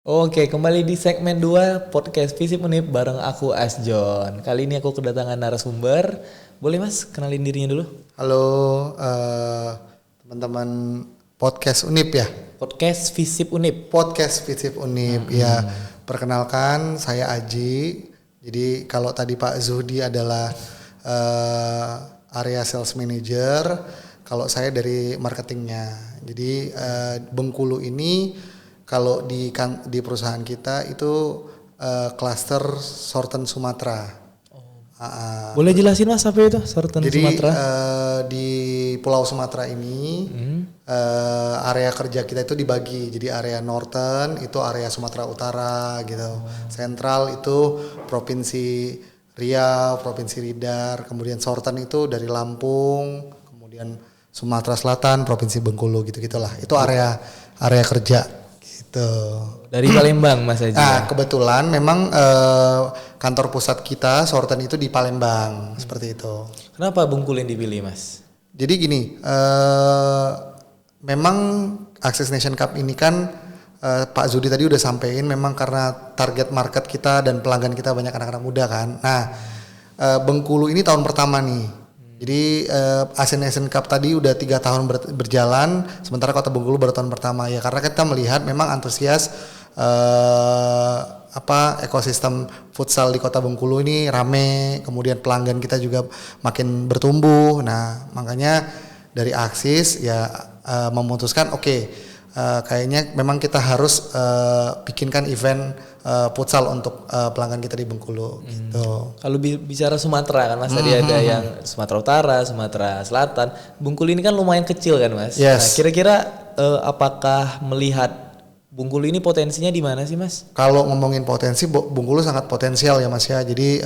Oke, kembali di segmen 2 podcast Visip Unip bareng aku Asjon. Kali ini aku kedatangan narasumber. Boleh Mas kenalin dirinya dulu? Halo teman-teman podcast Unip ya. Podcast Visip Unip. Podcast Visip Unip ya. Perkenalkan saya Aji. Jadi kalau tadi Pak Zuhdi adalah area sales manager, kalau saya dari marketingnya. Jadi Bengkulu ini kalau di perusahaan kita itu klaster Sorten Sumatera. Boleh jelasin Mas apa itu Sorten Sumatera? Di Pulau Sumatera ini area kerja kita itu dibagi. Jadi area Northern itu area Sumatera Utara gitu. Sentral itu Provinsi Riau, Provinsi Ridar. Kemudian Sorten itu dari Lampung. Kemudian Sumatera Selatan, Provinsi Bengkulu gitu-gitulah. Itu area kerja. Gitu. Dari Palembang Mas Aji. Nah, kebetulan memang kantor pusat kita Sorten itu di Palembang, seperti itu. Kenapa Bengkulu yang dipilih Mas? Jadi gini, memang Access Nation Cup ini kan Pak Zudi tadi udah sampein memang karena target market kita dan pelanggan kita banyak anak-anak muda kan. Nah, Bengkulu ini tahun pertama nih. Jadi Asian Nation Cup tadi udah 3 tahun berjalan, sementara Kota Bengkulu baru tahun pertama ya. Karena kita melihat memang antusias ekosistem futsal di Kota Bengkulu ini rame, kemudian pelanggan kita juga makin bertumbuh. Nah, makanya dari Axis ya memutuskan kayaknya memang kita harus bikinkan event futsal untuk pelanggan kita di Bengkulu gitu. Kalau bicara Sumatera kan Mas, tadi ada yang Sumatera Utara, Sumatera Selatan. Bengkulu ini kan lumayan kecil kan Mas. Yes. Nah, kira-kira apakah melihat Bengkulu ini potensinya di mana sih Mas? Kalau ngomongin potensi, Bengkulu sangat potensial ya Mas ya. Jadi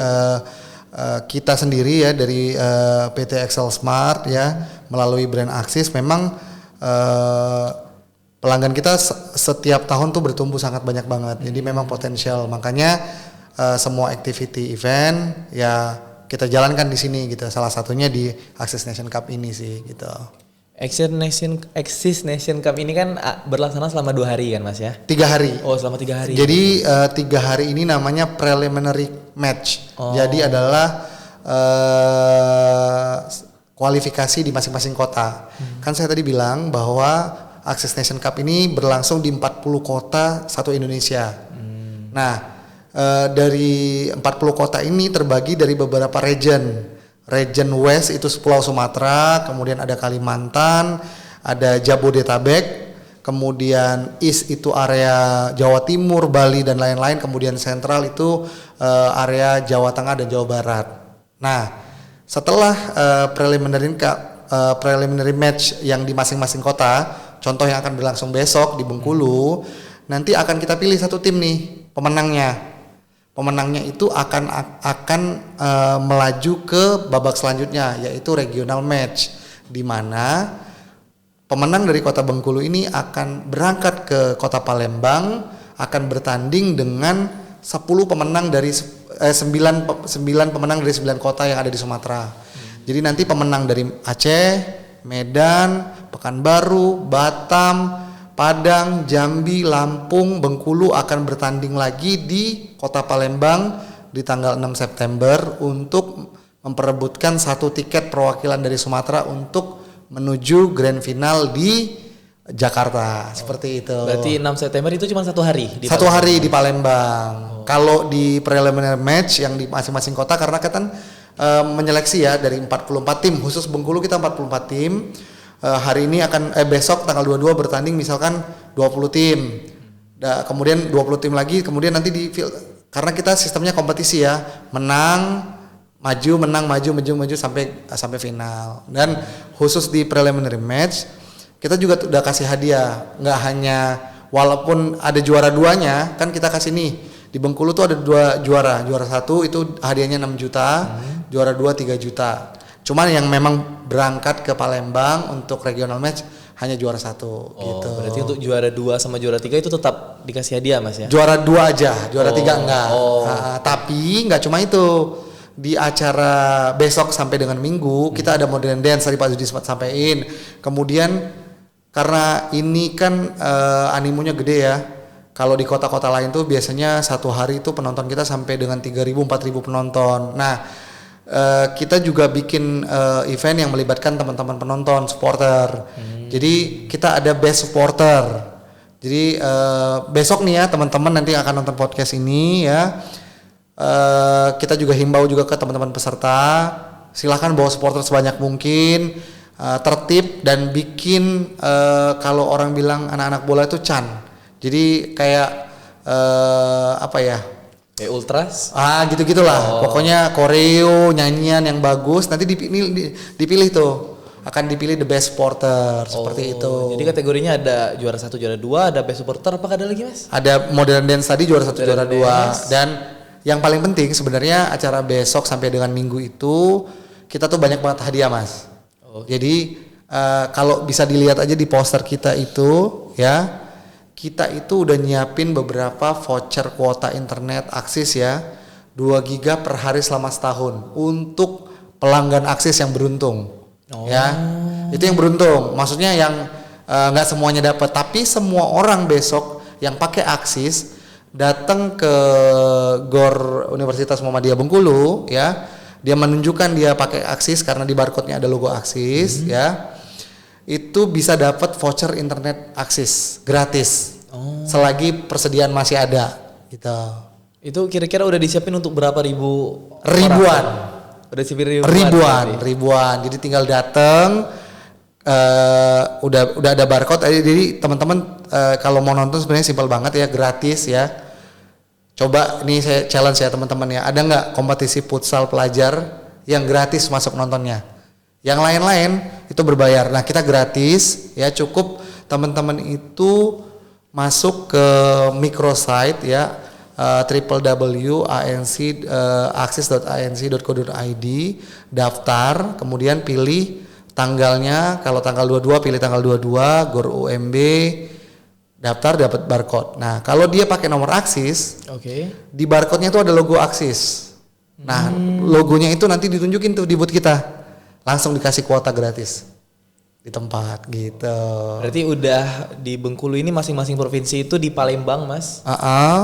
kita sendiri ya dari PT Excel Smart ya melalui brand Axis memang pelanggan kita setiap tahun tuh bertumbuh sangat banyak banget. Jadi memang potensial. Makanya semua activity event ya kita jalankan di sini gitu. Salah satunya di Access Nation Cup ini sih gitu. Access Nation Cup ini kan berlaksana selama 2 hari kan Mas ya? 3 hari. Oh, selama 3 hari. Jadi 3 hari ini namanya preliminary match. Jadi adalah kualifikasi di masing-masing kota. Kan saya tadi bilang bahwa Access Nation Cup ini berlangsung di 40 kota satu Indonesia. Nah, dari 40 kota ini terbagi dari beberapa region. Region West itu Pulau Sumatera, kemudian ada Kalimantan, ada Jabodetabek, kemudian East itu area Jawa Timur, Bali dan lain-lain, kemudian Sentral itu area Jawa Tengah dan Jawa Barat. Nah, setelah preliminary match yang di masing-masing kota, contoh yang akan berlangsung besok di Bengkulu, nanti akan kita pilih satu tim nih pemenangnya. Pemenangnya itu akan melaju ke babak selanjutnya, yaitu regional match, di mana pemenang dari Kota Bengkulu ini akan berangkat ke Kota Palembang, akan bertanding dengan 10 pemenang dari 9 pemenang dari 9 kota yang ada di Sumatera. Jadi nanti pemenang dari Aceh, Medan, Pekanbaru, Batam, Padang, Jambi, Lampung, Bengkulu akan bertanding lagi di Kota Palembang di tanggal 6 September untuk memperebutkan 1 tiket perwakilan dari Sumatera untuk menuju grand final di Jakarta. Seperti itu. Berarti 6 September itu cuma 1 hari di Palembang. 1 hari di Palembang. Kalau di preliminary match yang di masing-masing kota, karena kita kan menyeleksi ya dari 44 tim, khusus Bengkulu kita 44 tim. Hari ini besok tanggal 22 bertanding misalkan 20 tim. Kemudian 20 tim lagi, kemudian nanti karena kita sistemnya kompetisi ya, menang, maju sampai final. Dan khusus di preliminary match kita juga udah kasih hadiah, nggak hanya walaupun ada juara 2-nya, kan kita kasih nih di Bengkulu tuh ada 2 juara 1 itu hadiahnya 6 juta, juara 2 3 juta. Cuman yang memang berangkat ke Palembang untuk regional match hanya juara 1 gitu. Berarti untuk juara 2 sama juara 3 itu tetap dikasih hadiah Mas ya? Juara 2 aja, juara 3 enggak. Tapi enggak cuma itu. Di acara besok sampai dengan Minggu kita ada modern dance tadi Pak Zudi sempat sampaikan. Kemudian karena ini kan animonya gede ya. Kalau di kota-kota lain tuh biasanya satu hari itu penonton kita sampai dengan 3.000-4.000 penonton. Nah, kita juga bikin event yang melibatkan teman-teman penonton, supporter. Jadi kita ada best supporter. Jadi besok nih ya teman-teman nanti akan nonton podcast ini ya. Kita juga himbau juga ke teman-teman peserta, silahkan bawa supporter sebanyak mungkin, tertib dan bikin kalau orang bilang anak-anak bola itu CHAN. Jadi kayak apa ya? Kayak ultras? Gitu-gitulah. Pokoknya koreo, nyanyian yang bagus. Nanti dipilih tuh. Akan dipilih the best supporter seperti itu. Jadi kategorinya ada juara 1, juara 2, ada best supporter. Apakah ada lagi Mas? Ada modern dance tadi juara 1, juara 2. Dan yang paling penting sebenarnya acara besok sampai dengan minggu itu kita tuh banyak banget hadiah Mas. Jadi kalau bisa dilihat aja di poster kita itu ya. Kita itu udah nyiapin beberapa voucher kuota internet Aksis ya, 2 giga per hari selama setahun untuk pelanggan Aksis yang beruntung. Ya, itu yang beruntung. Maksudnya yang nggak semuanya dapat, tapi semua orang besok yang pakai Aksis datang ke GOR Universitas Muhammadiyah Bengkulu ya, dia menunjukkan dia pakai Aksis karena di barcode-nya ada logo Aksis ya. Itu bisa dapat voucher internet Aksis gratis selagi persediaan masih ada gitu. Itu kira-kira udah disiapin untuk berapa ribu? Ribuan. Udah siapin ribuan. Jadi tinggal datang, udah ada barcode. Jadi teman-teman kalau mau nonton sebenarnya simpel banget ya, gratis ya. Coba ini saya challenge ya teman-teman ya. Ada nggak kompetisi futsal pelajar yang gratis masuk nontonnya? Yang lain-lain itu berbayar. Nah kita gratis ya, cukup teman-teman itu masuk ke microsite ya, www.aksis.anc.co.id, daftar, kemudian pilih tanggalnya. Kalau tanggal 22 pilih tanggal 22, GOR UMB, daftar, dapat barcode. Nah kalau dia pakai nomor Aksis, di barcode-nya itu ada logo Aksis. Nah logonya itu nanti ditunjukin tuh di booth kita, langsung dikasih kuota gratis di tempat gitu. Berarti udah di Bengkulu ini masing-masing provinsi itu di Palembang Mas.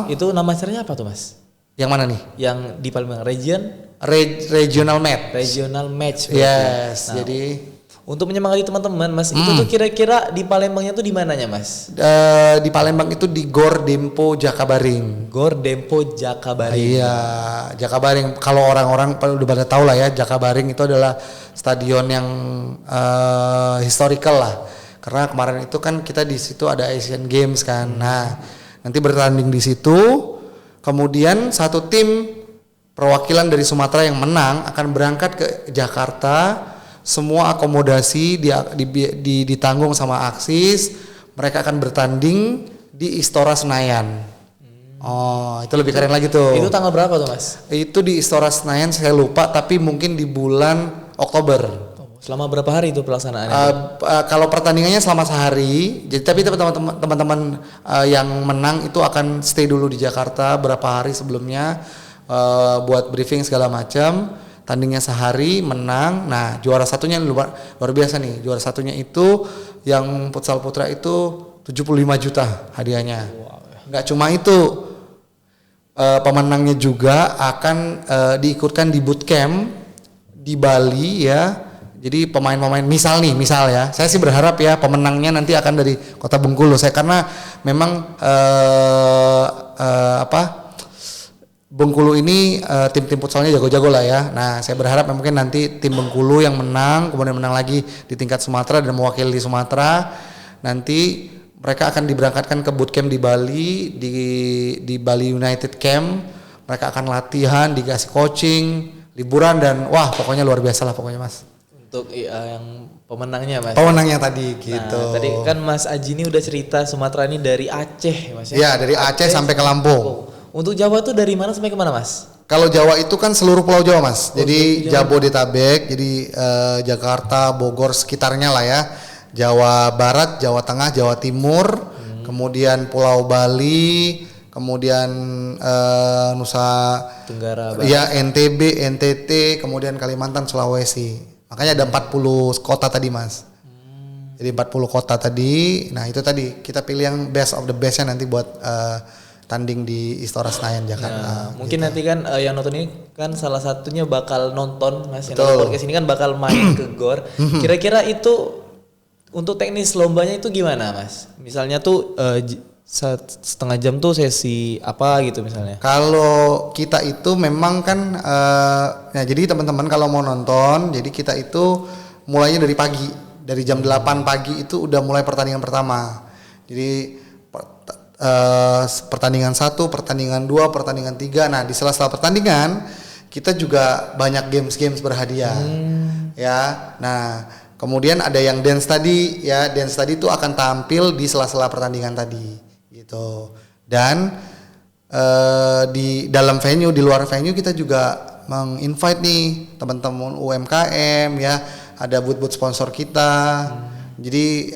Itu nama acaranya apa tuh Mas? Yang mana nih? Yang di Palembang Regional Match. Regional Match. Yes. Nah, jadi untuk menyemangati teman-teman Mas, itu tuh kira-kira di Palembangnya tuh di mananya Mas? Di Palembang itu di GOR Dempo Jakabaring. GOR Dempo Jakabaring. Iya, Jakabaring. Kalau orang-orang udah pada tahu lah ya, Jakabaring itu adalah stadion yang historical lah. Karena kemarin itu kan kita di situ ada Asian Games kan. Nah, nanti bertanding di situ. Kemudian satu tim perwakilan dari Sumatera yang menang akan berangkat ke Jakarta. Semua akomodasi ditanggung sama Aksis. Mereka akan bertanding di Istora Senayan. Itu lebih keren lagi tuh. Itu tanggal berapa tuh Mas? Itu di Istora Senayan saya lupa, tapi mungkin di bulan Oktober. Selama berapa hari itu pelaksanaannya? Kalau pertandingannya selama sehari. Jadi tapi teman-teman yang menang itu akan stay dulu di Jakarta berapa hari sebelumnya buat briefing segala macam. Tandingnya sehari, menang. Nah juara satunya luar biasa nih. Juara satunya itu yang futsal putra itu 75 juta hadiahnya. Nggak cuma itu, pemenangnya juga akan diikutkan di bootcamp di Bali ya. Jadi pemain-pemain misal ya, saya sih berharap ya pemenangnya nanti akan dari Kota Bengkulu. Karena memang Bengkulu ini tim-tim futsalnya jago-jago lah ya. Nah saya berharap mungkin nanti tim Bengkulu yang menang, kemudian menang lagi di tingkat Sumatera dan mewakili Sumatera. Nanti mereka akan diberangkatkan ke bootcamp di Bali, di Bali United Camp. Mereka akan latihan, dikasih coaching, liburan dan wah pokoknya luar biasa lah pokoknya Mas. Untuk yang pemenangnya Mas. Pemenangnya tadi gitu. Nah, tadi kan Mas Aji ini udah cerita Sumatera ini dari Aceh Mas ya. Iya, dari Aceh sampai ke Lampung. Untuk Jawa tuh dari mana sampai ke mana Mas? Kalau Jawa itu kan seluruh pulau Jawa Mas. Jadi Jabodetabek, jadi Jakarta, Bogor sekitarnya lah ya. Jawa Barat, Jawa Tengah, Jawa Timur, kemudian Pulau Bali, kemudian Nusa Tenggara Barat. Ya, NTB, NTT, kemudian Kalimantan, Sulawesi. Makanya ada 40 kota tadi Mas. Jadi 40 kota tadi. Nah, itu tadi kita pilih yang best of the bestnya nanti buat tanding di Istora Senayan Jakarta. Mungkin nanti kan yang nonton ini kan salah satunya bakal nonton Mas, yang Betul. nonton podcast ini kan bakal main ke GOR. Kira-kira itu untuk teknis lombanya itu gimana Mas? Misalnya tuh setengah jam tuh sesi apa gitu misalnya? Kalau kita itu memang kan, nah jadi teman-teman kalau mau nonton, jadi kita itu mulainya dari pagi, dari jam 8 pagi itu udah mulai pertandingan pertama. Jadi pertandingan 1, pertandingan 2, pertandingan 3. Nah di sela-sela pertandingan kita juga banyak games berhadiah, ya. Nah kemudian ada yang dance tadi, ya dance tadi itu akan tampil di sela-sela pertandingan tadi. Gitu. Dan di dalam venue, di luar venue kita juga menginvite nih teman-teman UMKM, ya ada booth-booth sponsor kita. Jadi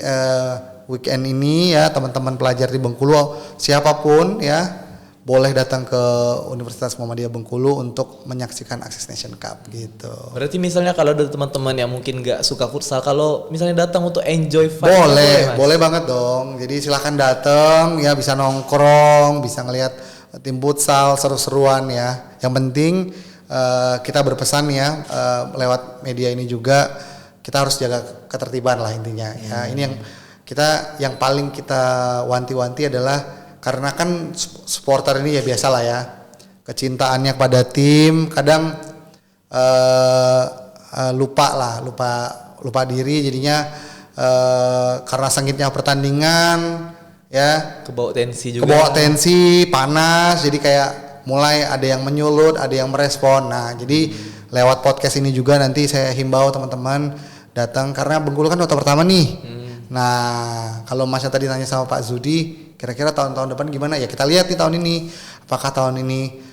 weekend ini ya teman-teman pelajar di Bengkulu siapapun ya boleh datang ke Universitas Muhammadiyah Bengkulu untuk menyaksikan Axis Nation Cup gitu. Berarti misalnya kalau ada teman-teman yang mungkin nggak suka futsal, kalau misalnya datang untuk enjoy fun, Boleh banget dong. Jadi silahkan datang ya, bisa nongkrong, bisa ngelihat tim futsal seru-seruan ya. Yang penting kita berpesan ya lewat media ini juga kita harus jaga ketertiban lah intinya ya. Ini yang paling kita wanti-wanti adalah karena kan supporter ini ya biasalah ya, kecintaannya pada tim kadang lupa diri jadinya karena sengitnya pertandingan ya, kebawa tensi juga. Kebawa tensi, panas, jadi kayak mulai ada yang menyulut, ada yang merespon. Nah, jadi lewat podcast ini juga nanti saya himbau teman-teman datang karena Bengkulu kan kota pertama nih. Nah, kalau Masnya tadi nanya sama Pak Zudi, kira-kira tahun-tahun depan gimana? Ya kita lihat nih tahun ini. Apakah tahun ini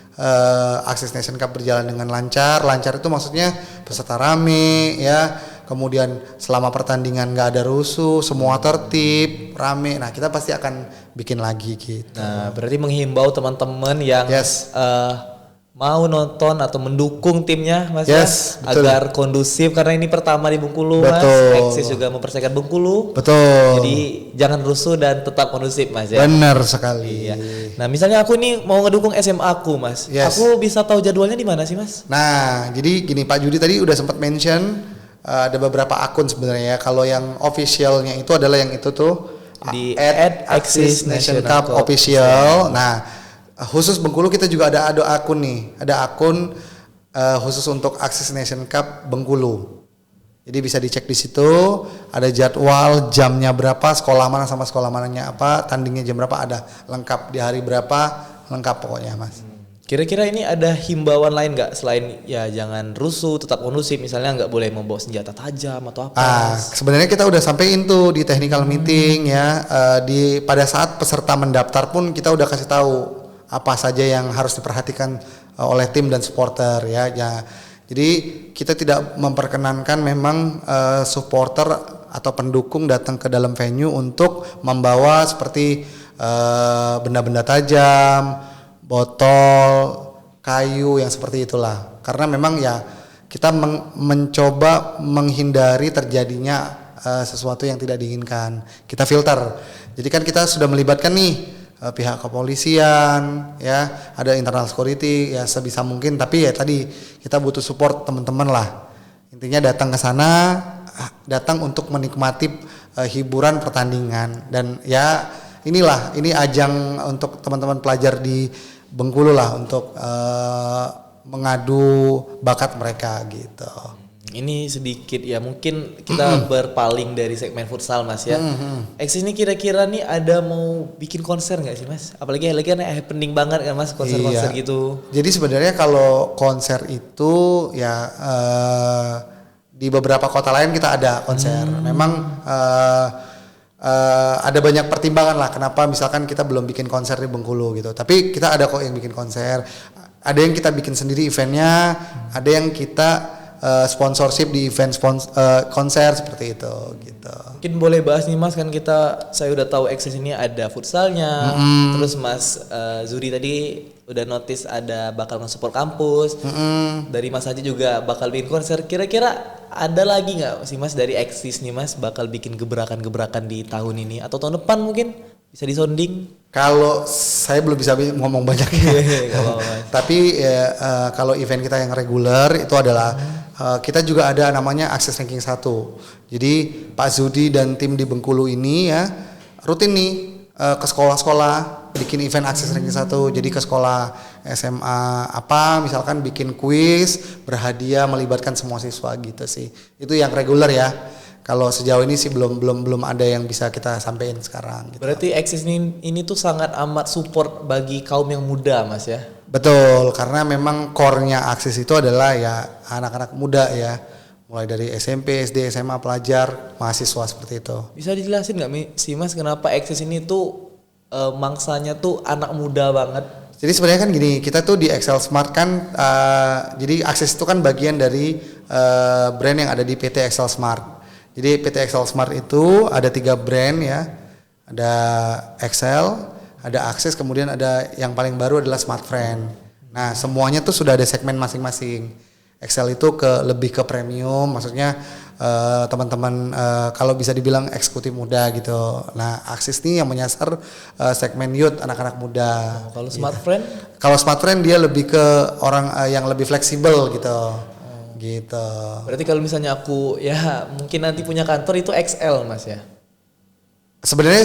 Axis Nation Cup berjalan dengan lancar? Lancar itu maksudnya peserta rame ya. Kemudian selama pertandingan nggak ada rusuh, semua tertib, rame. Nah, kita pasti akan bikin lagi gitu. Nah, berarti menghimbau teman-teman yang mau nonton atau mendukung timnya Mas ya, betul. agar kondusif karena ini pertama di Bengkulu Betul. Mas. Axis juga mempersiapkan Bengkulu. Betul. Jadi jangan rusuh dan tetap kondusif Mas ya. Benar sekali. Iya. Nah, misalnya aku nih mau ngedukung SMA aku Mas. Aku bisa tahu jadwalnya di mana sih Mas? Nah, jadi gini Pak Judi tadi udah sempat mention ada beberapa akun sebenarnya ya. Kalau yang officialnya itu adalah yang itu tuh di @Axis Nation Cup Official. Nah, khusus Bengkulu kita juga ada akun nih, ada akun khusus untuk Axis Nation Cup Bengkulu. Jadi bisa dicek di situ, ada jadwal, jamnya berapa, sekolah mana sama sekolah mananya apa, tandingnya jam berapa, ada lengkap di hari berapa, lengkap pokoknya Mas. Kira-kira ini ada himbauan lain nggak selain ya jangan rusuh, tetap kondusif, misalnya nggak boleh membawa senjata tajam atau apa? Sebenarnya kita udah sampein tuh di technical meeting ya, pada saat peserta mendaftar pun kita udah kasih tahu apa saja yang harus diperhatikan oleh tim dan supporter ya. Jadi kita tidak memperkenankan memang supporter atau pendukung datang ke dalam venue untuk membawa seperti benda-benda tajam, botol, kayu yang seperti itulah. Karena memang ya kita mencoba menghindari terjadinya sesuatu yang tidak diinginkan. Kita filter. Jadi kan kita sudah melibatkan nih pihak kepolisian ya, ada internal security ya sebisa mungkin, tapi ya tadi kita butuh support teman-teman lah. Intinya datang ke sana, datang untuk menikmati hiburan pertandingan dan ya ini ajang untuk teman-teman pelajar di Bengkulu lah untuk mengadu bakat mereka gitu. Ini sedikit ya mungkin kita berpaling dari segmen futsal Mas ya. Axis ini kira-kira nih ada mau bikin konser nggak sih Mas? Apalagi lagi kan happening banget kan Mas konser-konser gitu. Jadi sebenarnya kalau konser itu ya di beberapa kota lain kita ada konser. Memang ada banyak pertimbangan lah kenapa misalkan kita belum bikin konser di Bengkulu gitu. Tapi kita ada kok yang bikin konser. Ada yang kita bikin sendiri eventnya, ada yang kita sponsorship di event konser seperti itu gitu. Mungkin boleh bahas nih Mas, kan saya udah tahu Axis ini ada futsalnya, terus Mas Zuri tadi udah notice ada bakal nge-support kampus. Dari Mas Haji juga bakal bikin konser. Kira-kira ada lagi nggak sih Mas dari Eksis nih Mas bakal bikin gebrakan-gebrakan di tahun ini atau tahun depan mungkin bisa disonding? Kalau saya belum bisa ngomong banyak ya. Tapi kalau event kita yang reguler itu adalah kita juga ada namanya Akses Ranking 1. Jadi Pak Zudi dan tim di Bengkulu ini ya rutin nih ke sekolah-sekolah bikin event Akses Ranking 1. Jadi ke sekolah SMA apa misalkan bikin kuis berhadiah melibatkan semua siswa gitu sih. Itu yang reguler ya. Kalau sejauh ini sih belum ada yang bisa kita sampaikan sekarang. Gitu. Berarti Eksis ini tuh sangat amat support bagi kaum yang muda Mas ya? Betul, karena memang core-nya Aksis itu adalah ya anak-anak muda ya. Mulai dari SMP, SD, SMA, pelajar, mahasiswa seperti itu. Bisa dijelasin nggak sih Mas kenapa Eksis ini tuh mangsanya tuh anak muda banget? Jadi sebenarnya kan gini, kita tuh di Excel Smart kan, jadi Aksis itu kan bagian dari brand yang ada di PT Excel Smart. Jadi PT Excel Smart itu ada 3 brand ya, ada Excel, ada Aksis, kemudian ada yang paling baru adalah Smart Friend. Nah semuanya tuh sudah ada segmen masing-masing. Excel itu lebih ke premium, maksudnya teman-teman kalau bisa dibilang eksekutif muda gitu. Nah Aksis nih yang menyasar segmen youth, anak-anak muda. Kalau Smart Friend? Kalau Smart Friend dia lebih ke orang yang lebih fleksibel gitu. Gitu. Berarti kalau misalnya aku ya mungkin nanti punya kantor itu XL Mas ya? Sebenarnya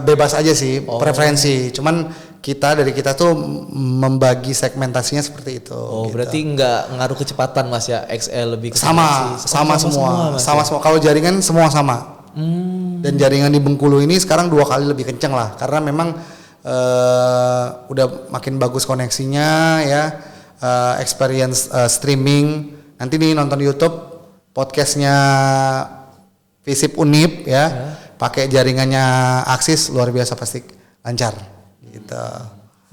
bebas aja sih preferensi. Cuman dari kita tuh membagi segmentasinya seperti itu. Oh gitu. Berarti nggak ngaruh kecepatan Mas ya? XL lebih sama semua. Kalau jaringan semua sama. Dan jaringan di Bengkulu ini sekarang 2 kali lebih kenceng lah. Karena memang udah makin bagus koneksinya ya. Experience streaming. Nanti nih nonton YouTube podcastnya Visip Unip ya, pakai jaringannya Aksis luar biasa pasti lancar gitu.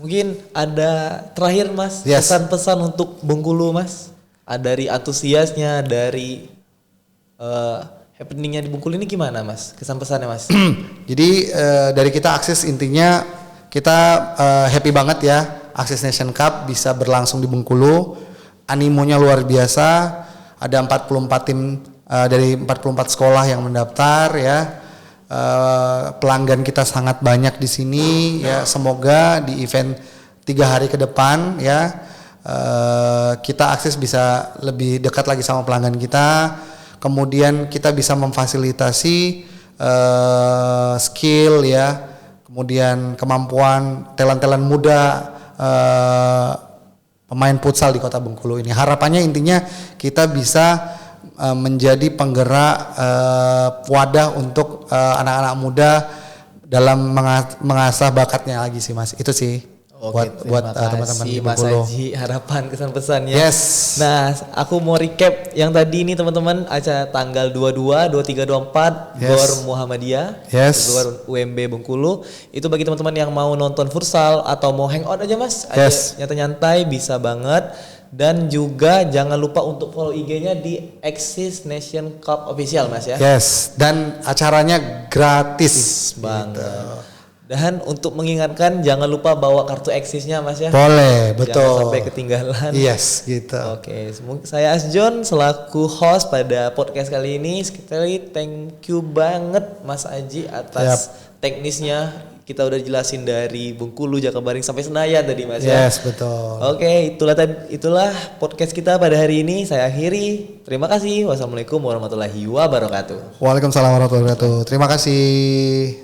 Mungkin ada terakhir Mas pesan-pesan untuk Bengkulu Mas, dari antusiasnya, dari happeningnya di Bengkulu ini gimana Mas, kesan pesannya Mas? Jadi dari kita Aksis intinya kita happy banget ya Aksis Nation Cup bisa berlangsung di Bengkulu. Animonya luar biasa, ada 44 tim dari 44 sekolah yang mendaftar ya. Pelanggan kita sangat banyak di sini ya. Semoga di event 3 hari ke depan ya kita Aksis bisa lebih dekat lagi sama pelanggan kita. Kemudian kita bisa memfasilitasi skill ya, kemudian kemampuan talent-talent muda pemain futsal di Kota Bengkulu ini. Harapannya intinya kita bisa menjadi penggerak wadah untuk anak-anak muda dalam mengasah bakatnya lagi sih Mas. Itu sih. Oke, buat teman-teman di Mas Bengkulu. Haji, harapan kesan pesannya. Yes. Nah, aku mau recap yang tadi ini teman-teman, acara tanggal 22, 23, 24 GOR Muhammadiyah, GOR UMB Bengkulu. Itu bagi teman-teman yang mau nonton futsal atau mau hangout aja Mas, aja nyantai-nyantai bisa banget. Dan juga jangan lupa untuk follow IG-nya di Eksis Nation Cup Official Mas ya. Yes, dan acaranya gratis banget. Dan untuk mengingatkan jangan lupa bawa kartu Eksisnya Mas ya. Boleh, betul. Jangan sampai ketinggalan. Yes, gitu. Oke, saya Asjon selaku host pada podcast kali ini. Sekali thank you banget Mas Aji atas teknisnya. Kita udah jelasin dari Bengkulu, Jakabaring sampai Senayan tadi Mas ya. Yes, betul. Oke, itulah podcast kita pada hari ini. Saya akhiri. Terima kasih. Wassalamualaikum warahmatullahi wabarakatuh. Waalaikumsalam warahmatullahi wabarakatuh. Terima kasih.